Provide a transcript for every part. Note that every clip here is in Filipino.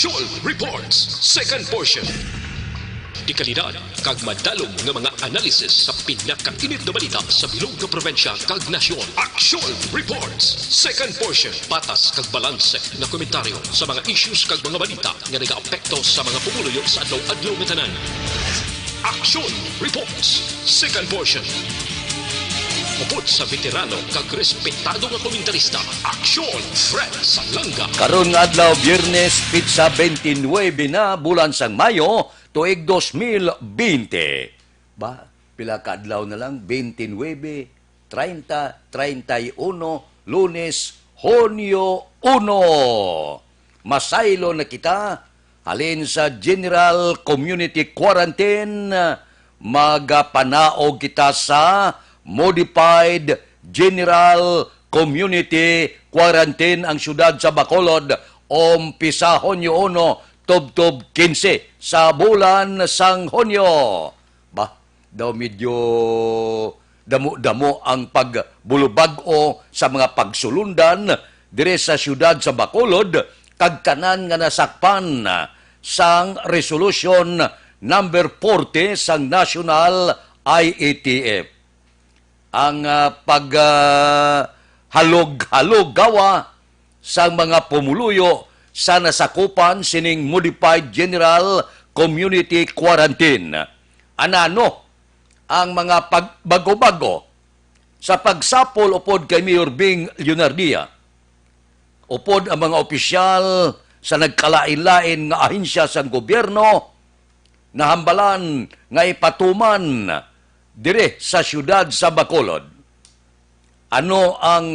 Actual Reports, second portion. Di kalidad, kag madalong nga mga analisis sa pinakainit na balita sa bilog na probensya kag nasyon. Actual Reports, second portion. Patas kag balanse na komentaryo sa mga issues kag mga balita nga nagaapekto sa mga pumuluyo sa adlaw-adlaw nga tanan. Actual Reports, second portion. Upod sa veterano kag respetado nga komentarista, Aksyon Fred Salanga. Karon nga adlaw Biyernes, pizza 29 na bulan sang Mayo, tuig 2020. Ba, pila ka adlaw na lang, 29, 30, 31, Lunes, Hunyo 1. Masaylo na kita, halin sa General Community Quarantine, magapanaog kita sa Modified General Community Quarantine ang syudad sa Bacolod, umpisa Hunyo 1, tubtob 15 sa bulan sang Hunyo. Ba, daw medyo damo-damo ang pagbulubag-o sa mga pagsulundan dire sa syudad sa Bacolod, kag tanan nga nasakpan sang Resolution number 40 sang National IATF. Ang halog-halog gawa sa mga pumuluyo sa nasakupan sining Modified General Community Quarantine. Anano ang mga pagbago-bago sa pagsapol upod kay Mayor Bing Leonardia, upod ang mga opisyal sa nagkalain-lain nga ahensya sa gobyerno na hambalan nga ipatuman dire sa syudad sa Bacolod. Ano ang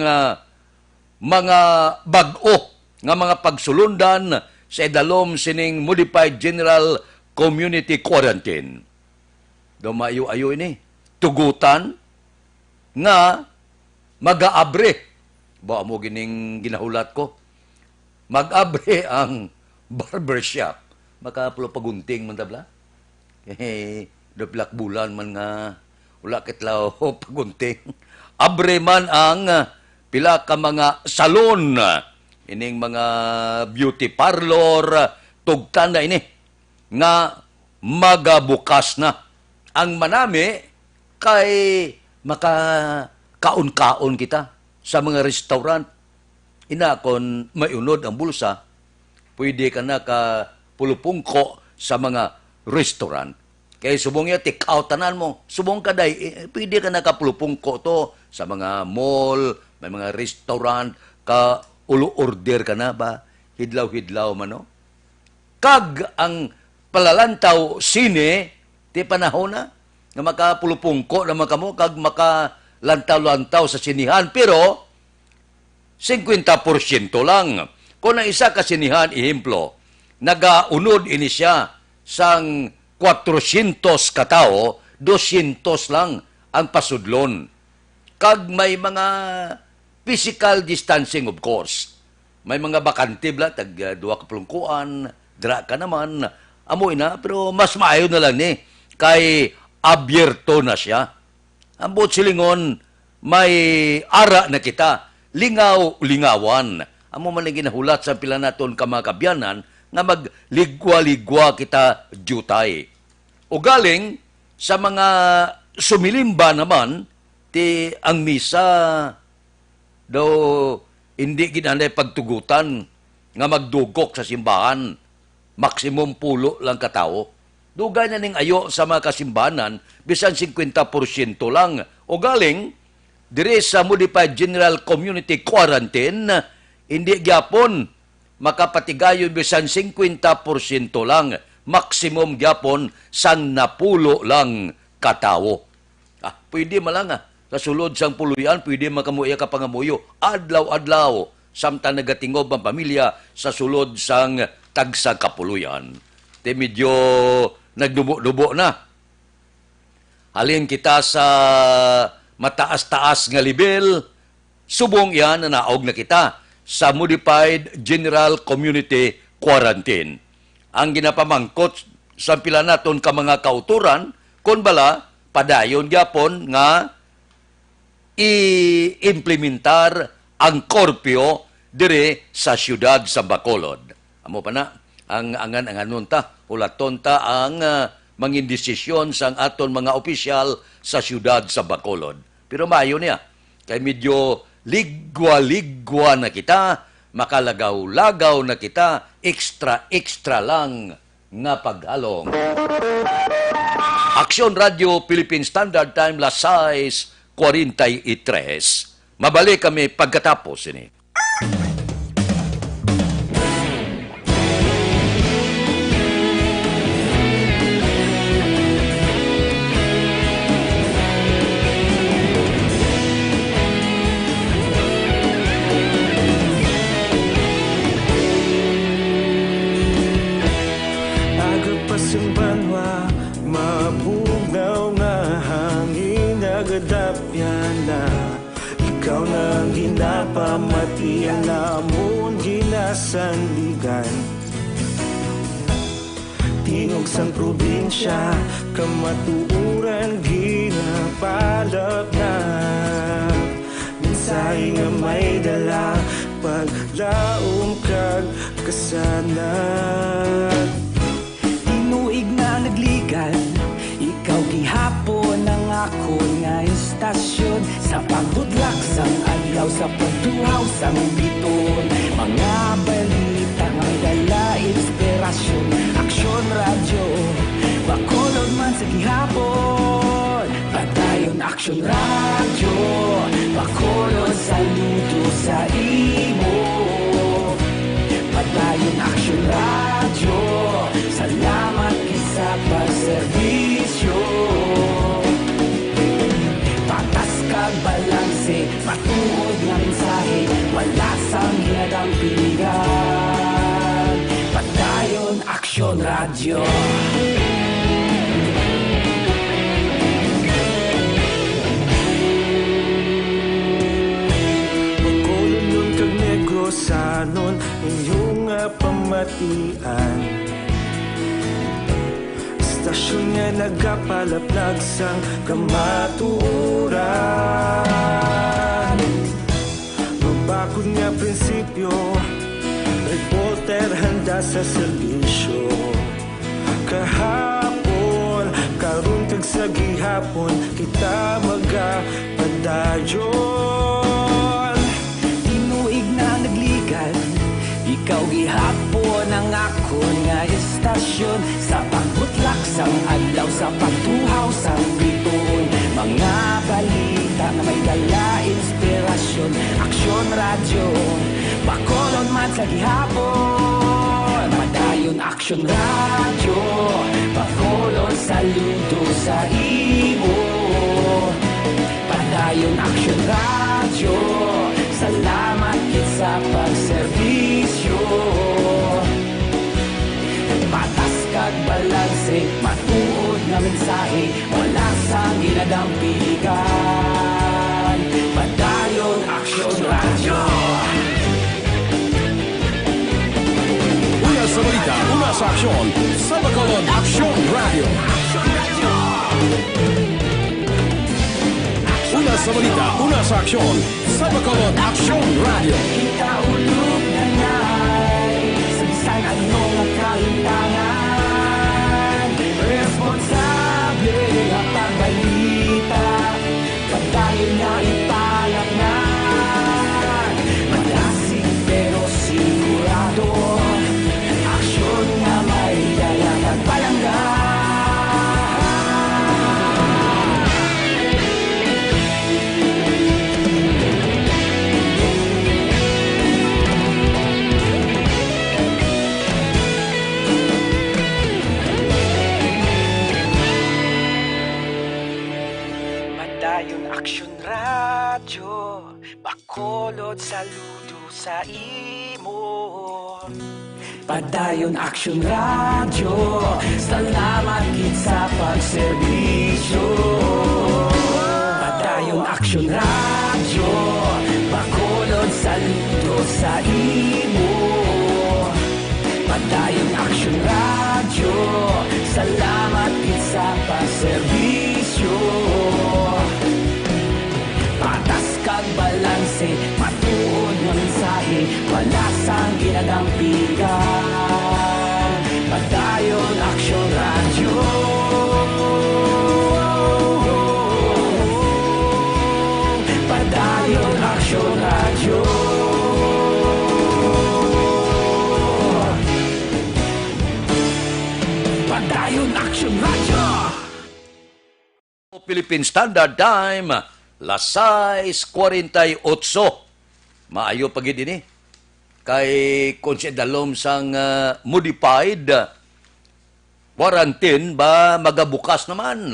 mga bag-o nga mga pagsulundan sa idalom sining Modified General Community Quarantine? Dumayo-ayo ini, tugutan nga mag-aabre. Ba mo gining ginahulat ko? Mag-abre ang barbershop. Makapulo pagunting man tabla. Daplak bulan man nga wala kitlaw pagunting. Abre man ang pila ka mga salon, ining mga beauty parlor, tugtan na ini nga magabukas na. Ang manami kay makakaon-kaon kita sa mga restaurant. Ina kon maiunod ang bulsa, pwede ka na ka pulupungko sa mga restaurant. Kaya subong ya, take out tanan mo. Subong ka day, pwede ka nakapulupungko to sa mga mall, may mga restaurant, ka ulo-order ka na ba? Hidlaw-hidlaw man, no? Kag ang palalantaw sine, ti panahon na, nga makapulupungko na makamo, kag makalantaw-lantaw sa sinihan. Pero, 50% lang. Kung na isa ka sinihan, ihemplo, nagaunod ini siya sang 400 katao, 200 lang ang pasudlon. Kag may mga physical distancing, of course. May mga bakante bla, tag 2 kapulungkuan, dra ka naman, amoy na, pero mas maayo na lang ni, kay abierto na siya. Ang buot silingon, may ara na kita, lingaw-lingawan. Amo man ang ginahulat sa pila naton ka mga kabyanan, nga magligwa-ligwa kita jutay. O galing sa mga sumilimba naman, ti ang misa daw hindi ginanay pagtugutan nga magdugok sa simbahan, maksimum 10 lang katao. Dugay na ning ayo sa mga kasimbahanan, bisan 50% lang. O galing, dire sa Modified General Community Quarantine, hindi gyapon makapatigayon bisan 50% lang, maximum gyapon sang napulo lang katawo. Pwede malang sa sulod sang puluyan, pwede makamuya ka pangamuyo, adlaw-adlaw, samtang nagatingob ang pamilya sa sulod sang tagsa kapuluyan. Te medyo nagdubo-dubo na. Halin kita sa mataas-taas nga level, subong yan na naog na kita sa Modified General Community Quarantine. Ang ginapamangkot sa pila naton ka mga kauturan, kung bala, padayon gyapon nga i-implementar ang korpyo dire sa siyudad sa Bacolod. Amo pa na, ang angan-anganon ta, ulaton ta ang mangin desisyon sang aton mga opisyal sa syudad sa Bacolod. Pero maayo niya, kay medyo ligwa-ligwa na kita, makalagaw-lagaw na kita, extra lang nga paghalong. Aksyon Radio Philippine Standard Time, las 6:43. Mabalik kami pagkatapos ini. Pasimbanwa, mabugnaw nga hangin nagadapyan na ikaw nang ginapamatian namon ginasandigan. Tingog sang probinsya, kamatuuran ginapalap na minsay nga may dala paglaom kag kasanan. Tinuig na nagligan, ikaw gihapon ang ako nga istasyon sa pagbudlak sang adlaw sa pagtuhaw sang biton. Mga balita nga dala inspirasyon, aksyon radyo, Bacolod man sa gihapon. Padayon aksyon radyo, Bacolod saludo sa imo. Padayon aksyon radyo, salamat sa pagserbisyo. Patas kag balanse, matuod nga mensahe, wala sang hinadang piligan. Padayon aksyon radyo. Bacolod nun kag Negrosanon, inyong pamatian. Stasyon nga nagapalaplag sang kamatuuran. Mabakod nga prinsipyo, reporter handa sa serbisyo. Kahapon, karon kag sa gihapon, kita magapadayon. Tinuig na nagligan, ikaw gihapon ang ako nga istasyon sa pagbutlak sang adlaw sa pagtuhaw sang biton. Mga balita na may dala inspirasyon, aksyon radyo, Bacolod man sa gihapon. Padayon aksyon radyo, Bacolod saludo sa imo. Padayon aksyon radyo, salamat kit sa pagserbisyo. Patas kag balanse, matuod nga mensahe, wala sang ginadang piligan. Padayon aksyon radyo. Una sa balita, una sa aksyon, sa Bacolod Aksyon Radio. Una sa balita, una sa aksyon, sa Bacolod Aksyon Radio. Ikaulog na na'y sa bisan anong nakahintangan. Responsable ang pagbalita, pagdayon na ipalangan. Malasig pero sigurado, aksyon na may dalang palanggan. Padayon aksyon radyo, Bacolod saludo sa imo. Padayon aksyon radyo, salamat kit sa pagserbisyo. Padayon aksyon radyo, Bacolod saludo sa imo. Padayon aksyon radyo, salamat kit sa pagserbisyo. Patas kag balanse, matuod nga mensahe, wala sang ginadampigan. Philippine Standard Time, las 6:48. Maayo pagid ini. Kay konsidalom sang modified quarantine ba magabukas naman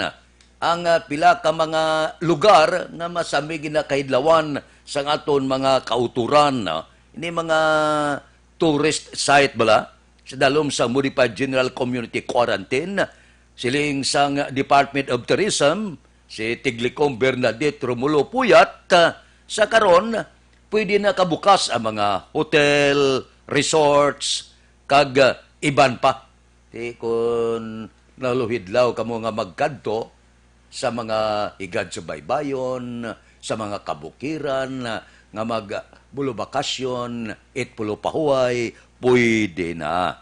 ang pila ka mga lugar na masami ginakahidlawan sa aton mga kauturan. Ini mga tourist site bala sa dalom sa modified general community quarantine. Siling sang Department of Tourism, si Tiglicom Bernadette Romulo Puyat, sa karon pwede na kabukas ang mga hotel, resorts, kag iban pa. Kung naluhidlaw kamo nga magkadto sa mga higad sa baybayon, sa mga kabukiran, nga magbulobakasyon, itpulo pahuay, pwede na.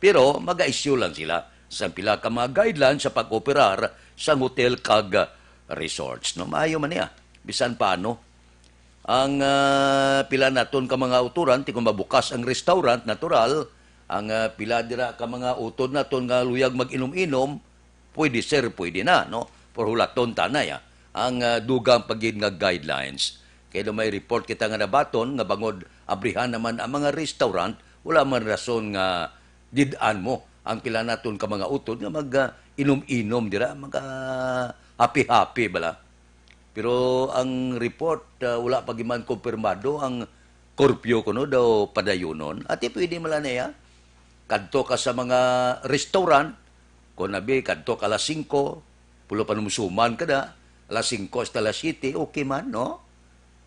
Pero mag-issue lang sila sa pila ka mga guidelines sa pag-operar sa hotel kag resorts. No, maayo man niya. Bisan paano, ang pila naton ka mga uturan, ti kung mabukas ang restaurant, natural, ang pila dira ka mga utod naton nga luyag mag-inom-inom, pwede sir, pwede na, no? Por hulaton tanay, ang dugang pagin nga guidelines. Kaya may report kita nga nabaton, nga bangod abrihan naman ang mga restaurant, wala man rason nga didaan mo ang pila naton ka mga utod nga mag-inom-inom dira, happy-happy bala. Pero ang report, wala pagiman kumpirmado ang korpyo kuno daw padayunon. At pwede malanaya, kadto ka sa mga restaurant, kung nabi, kadto ka alas 5, pulo pa numusuman ka na, alas 5 hasta alas 7, okay man, no?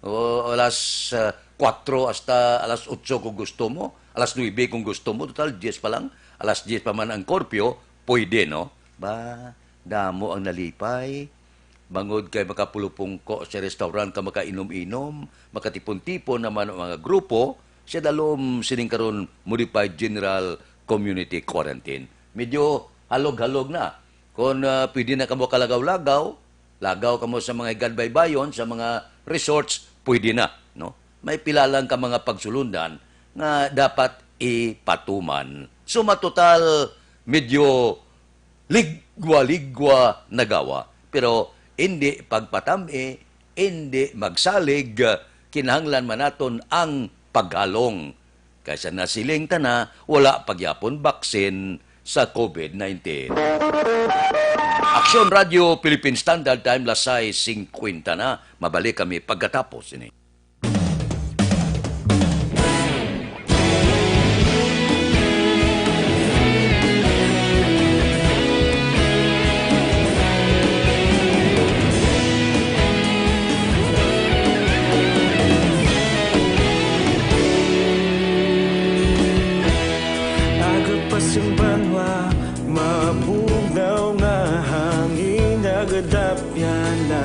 O alas 4 hasta alas 8 kung gusto mo, alas 9 kung gusto mo, total 10 pa lang, alas 10 pa man ang korpyo, pwede, no? Ba, damo ang nalipay, bangod kay makapulupungko sa restaurant ka makainom-inom, makatipon-tipon naman ang mga grupo, sa dalom sining karon modified general community quarantine. Medyo halog-halog na. Kung pwede na kamo kalagaw-lagaw, lagaw kamo sa mga igadbaybayon, sa mga resorts, pwede na. No? May pilalang ka mga pagsulundan na dapat ipatuman. So matotal, medyo ligwa-ligwa nagawa. Pero hindi pagpatami, hindi magsalig, kinahanglan man naton ang paghalong. Kaysa nasiling na, wala pagyapon baksin sa COVID-19. Aksyon Radio Philippine Standard Time, lasay 50 na. Mabalik kami pagkatapos ini. Pasimbanwa, mabugnaw nga hangin nagadapyan na.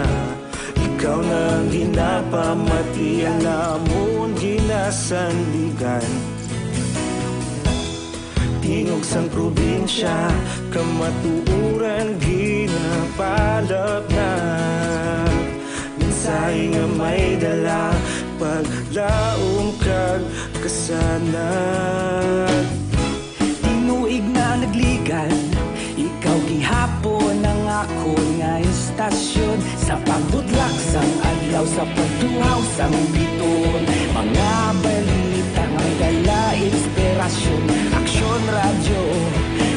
Ikaw na ginapamatian namon ginasandigan. Tingog sang probinsya, kamatuuran ginapalap na. Minsay nga may dala, paglaong kag kasanat. Tinuig na nagligan, ikaw gihapon ang ako nga istasyon. Sa pagbudlak sang adlaw, sa pagtuhaw sang biton. Mga balita nga dala inspirasyon. Aksyon radyo,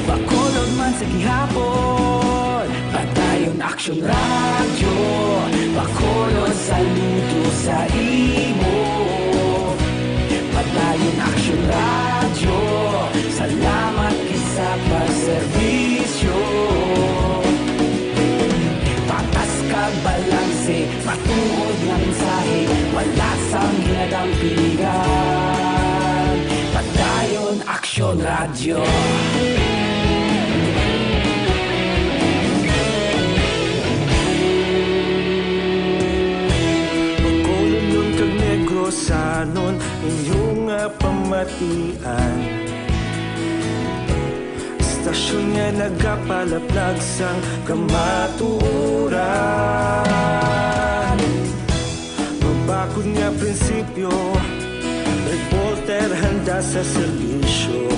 bakolod man sa gihapon. Padayon aksyon radyo, bakolod saludo sa imo. Padayon aksyon radyo, salamat sa pagserbisyo. Patas kag balanse, matuod nga mensahe, wala sang ginadang pilihan. Padayon Aksyon Radio. Magkulong nun kag negro sanon, inyong pamatian. Stasyon nga nagapalaplag sang kamaturan. Mabakod nga prinsipyo, reporter handa sa serbisyo.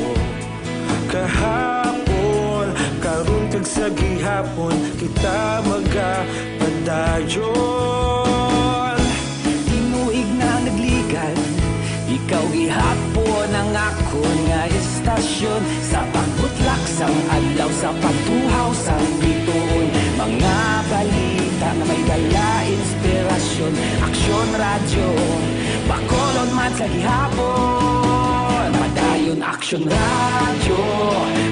Kahapon, karon Kag sa gihapon kita magapadayon. Tinuig na nagligan, ikaw gihapon ang ako nga estasyon. Sa pagbutlak sang adlaw, sa pagtuhaw sang bituon, mga balita na may dala inspirasyon. Aksyon radyo, bakolod man sa gihapon. Padayon aksyon radyo,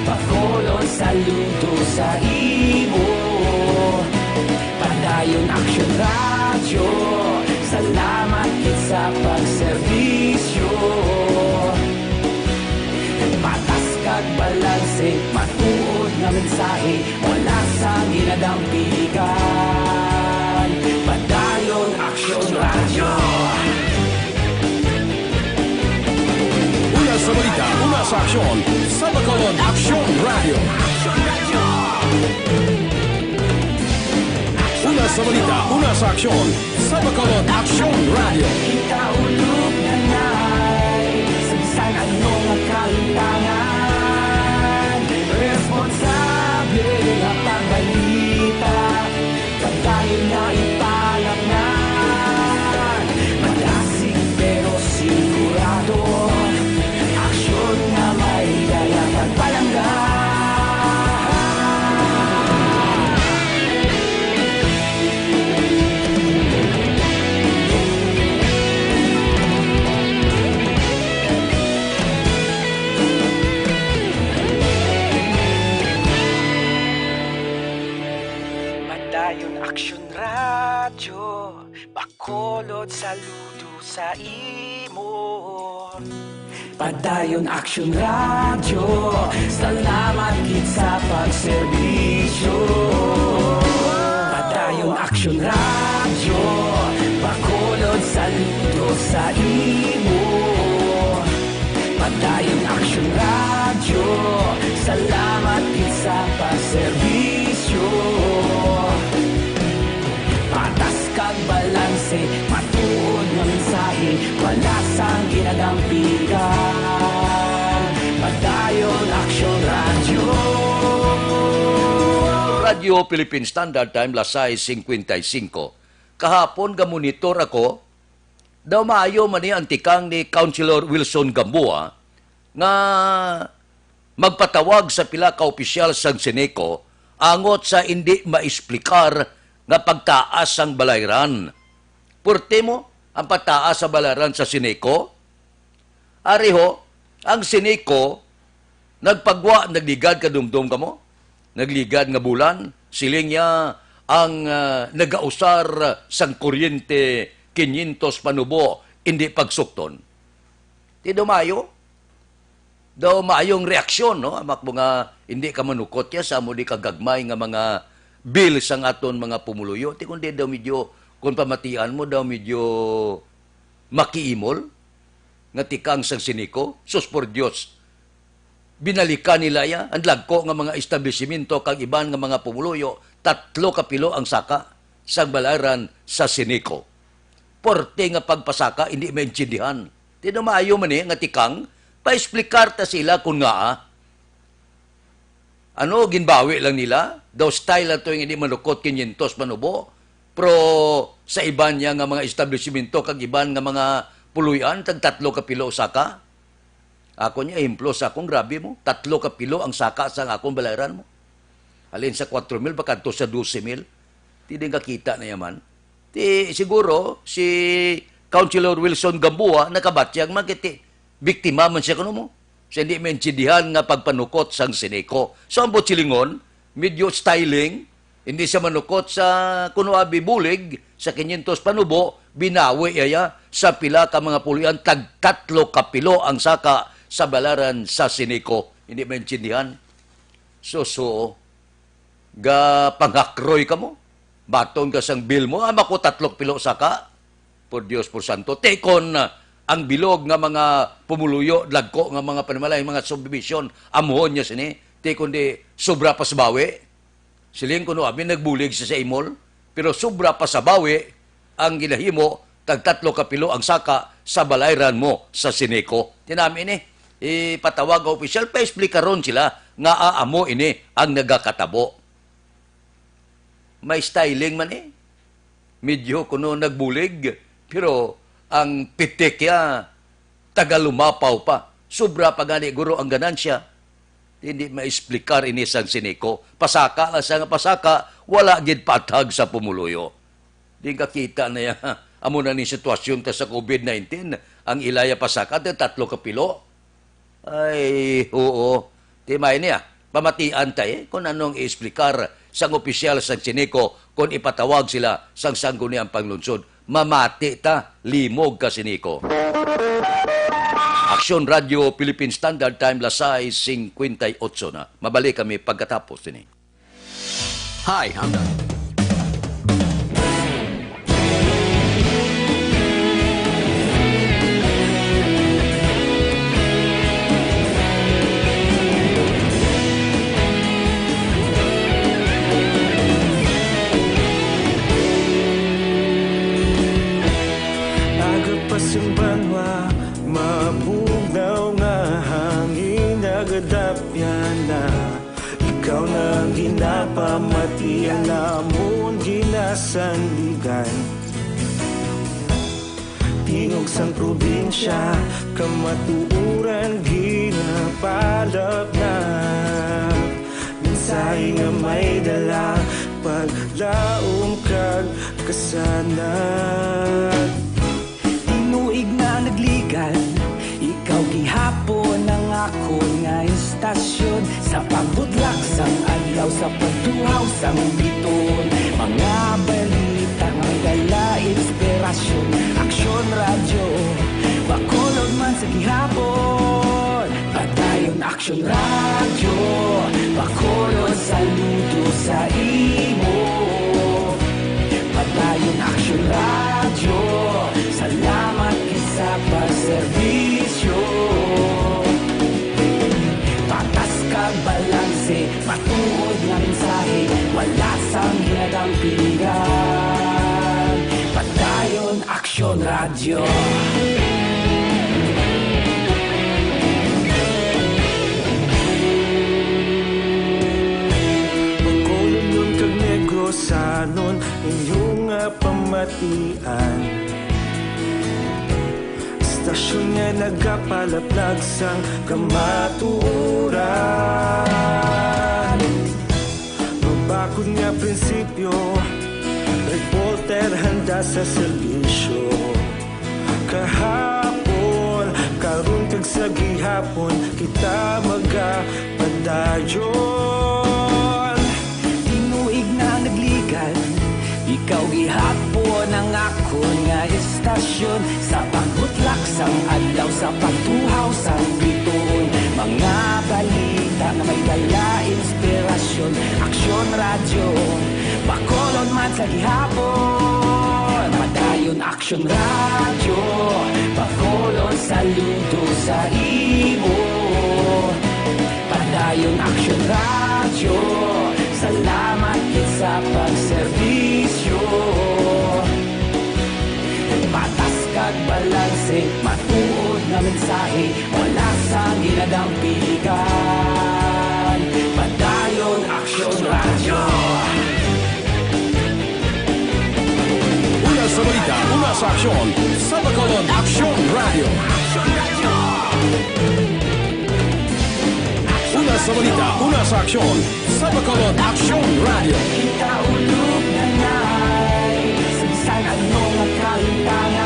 bakolod saludo sa imo. Padayon aksyon radyo, salamat kit sa pagserbisyo. Patas kag balanse, matuod nga mensahe, wala sang ginadampigan. Padayon aksyon radyo. Una sa balita, una sa aksyon, sa Bacolod Action Radio. Una sa balita, una sa aksyon, sa Bacolod Action Radio. Ikaulog na na'y sa bisan anong kalintangan. Responsable nga pagbalita, pagkain na ipalaknan. Malasig pero sigurado, aksyon na may dala pagpalanggan. Padayon aksyon radyo, bakolod saludo sa imo. Padayon aksyon radyo, salamat kit sa pagserbisyo. Padayon aksyon radyo, bakolod saludo sa imo. Padayon aksyon radyo, salamat kit sa pagserbisyo. Patas kag balanse, matuod nga mensahe, wala sang ginadampigan. Padayon aksyon radyo. Radio Philippine Standard Time, las 6:55. Kahapon gamonitor ako, daw maayo man ni antikang ni Councilor Wilson Gamboa nga magpatawag sa pila ka opisyal sang Seneco angot sa hindi maesplikar nga pagtaas ang balayran. Purte mo ang pagtaas sa balayran sa Seneco? Ariho, ang Seneco nagpagwa, nagligad ka dumdum ka mo? Nagligad nga bulan, siling niya ang nagausar sang kuryente 500 panubo, hindi pagsukton. Di dumayo? Daw maayong reaksyon, no? Amak mga hindi ka manukot ya sa mo di kagagmay nga mga bill sang aton mga pumuluyo. Ti kundi daw medyo, kung pamatian mo, daw medyo makiimol nga tikang sang Seneco. Sus por Dios. Binalikan nila ya, ang lagko nga mga establishmento kag iban nga mga pumuluyo, 3 kapilo ang saka sang balaran sa Seneco. Porte nga pagpasaka, hindi maintindihan. Ti maayo man nga tikang, pa-explicar ta sila kung nga ano, ginbawi lang nila. Daw style na ito yung hindi manukot 500 panubo. Pero sa iban niya nga mga establishmento, kag iban nga mga puluyan, tag 3 kapilo saka. Ako niya, himplo sa akong grabe mo. 3 kapilo ang saka sa akong balaran mo. Alin sa 4,000, baka to sa 12,000. Hindi kakita na yaman. Siguro, si Councilor Wilson Gamboa, nakabatyag magkiti. Biktima man siya kuno mo. Sa hindi maintindihan nga pagpanukot sang Seneco. So ang Botsilingon, medyo styling, hindi siya manukot sa kuno abi bulig, sa 500 panubo, binawi iya sa pila ka mga pulian, tag 3 kapilo ang saka sa balaran sa Seneco. Hindi maintindihan. So, ga panghakroy ka mo. Baton ka sang bill mo, ama ko 3 pilo saka. Por Dios por Santo. Tekon ang bilog nga mga pumuluyo, lagko nga mga panimalay, mga subdivision, amuhon niya sini, te kundi sobra pa sa bawi. Siling kuno abi nagbulig sa imol, pero sobra pa sa bawi ang ginahimo, tag 3 kapilo ang saka sa balayran mo sa Seneco. Tinami ni, ipatawag ang opisyal, pa-explikaron sila nga aamo ini ang nagakatabo. May styling man Medyo kuno nagbulig, pero ang pitik ya, tagalumapaw pa. Sobra pa gani guro ang ganansya. Hindi ma-explikar ini sang siniko. Pasaka lang sa nga pasaka, wala gid patag sa pumuluyo. Di kakita na ya, amo na ni sitwasyon ta sa COVID-19, ang ilaya pasaka, 3 kapilo. Ay, oo. Timay niya, pamatian tayo kung anong i-explikar sang opisyal sang siniko kung ipatawag sila sang sangguniang panglunsod. Mamati ta, limog ka siniko. Aksyon Radio Philippine Standard Time, lasay 58 na. Mabalik kami pagkatapos ini. Hi, I'm Pasimbanwa, mabugaw nga hangin nagadapyan na. Ikaw na ginapamatian namon ginasandigan. Tingog sang probinsya, kamatuuran ginapalap na. Minsay nga may dala, paglaom kag kasanag. Tinuig na nagligan, ikaw gihapon ang ako nga istasyon. Sa pagbutlak sang adlaw, sa pagtuhaw sang biton. Mga balita nga dala inspirasyon. Aksyon radyo, bakulog man sa gihapon. Padayon aksyon radyo, bakulog saludo sa imo. Padayon aksyon radyo, salamat isa pagserbisyo. Patas kag balanse, matuod nga mensahe, wala sang hinagang pilihan. Padayon aksyon radyo. Magkulong yun kag negrosanon, inyong pamatian. Stasyon nga nagapalaplag sang kamaturan. Mabakod nga prinsipyo, reporter handa sa serbisyo. Kahapon, karon kag sa gihapon, kita magapadayon. Tinuig na nagligan, ikaw gihapon ang ako nga istasyon. Sa pagbutlak sang adlaw, sa pagtuhaw sang biton. Mga balita na may dala inspirasyon. Aksyon radyo, bakolon man sa gihapon. Padayon aksyon radyo, bakolon saludo sa imo. Padayon aksyon radyo, salamat sa pagserbisyo. Patas kag balanse, matuod nga mensahe, wala sang ginagang piligan. Padayon aksyon radyo. Una sa balita, una sa aksyon, sa Bacolod Aksyon Radio. Una sa balita, una sa aksyon, sa Bacolod Aksyon Radio. Kita ulog na ngay, sa bisan anong kalintangan.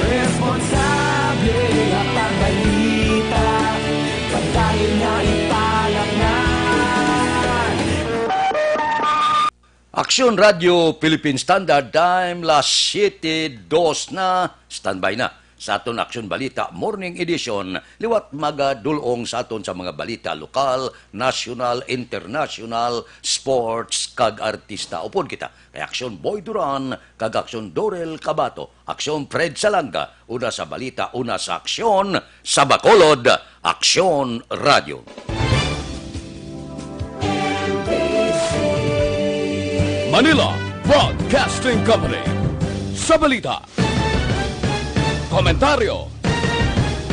Responsable nga pagbalita, padayon nga ipalaknan. Aksyon Radio Philippine Standard Time, las 7:02 na. Standby na sa aton Aksyon Balita Morning Edition. Liwat magadulong sa aton sa mga balita lokal, national, international, sports, kag artista. Upon kita kay Aksyon Boy Duran, kag Aksyon Dorel Cabato, Aksyon Fred Salanga, una sa balita, una sa aksyon, sa Bacolod, Aksyon Radio. Manila Broadcasting Company. Sa balita, komentaryo,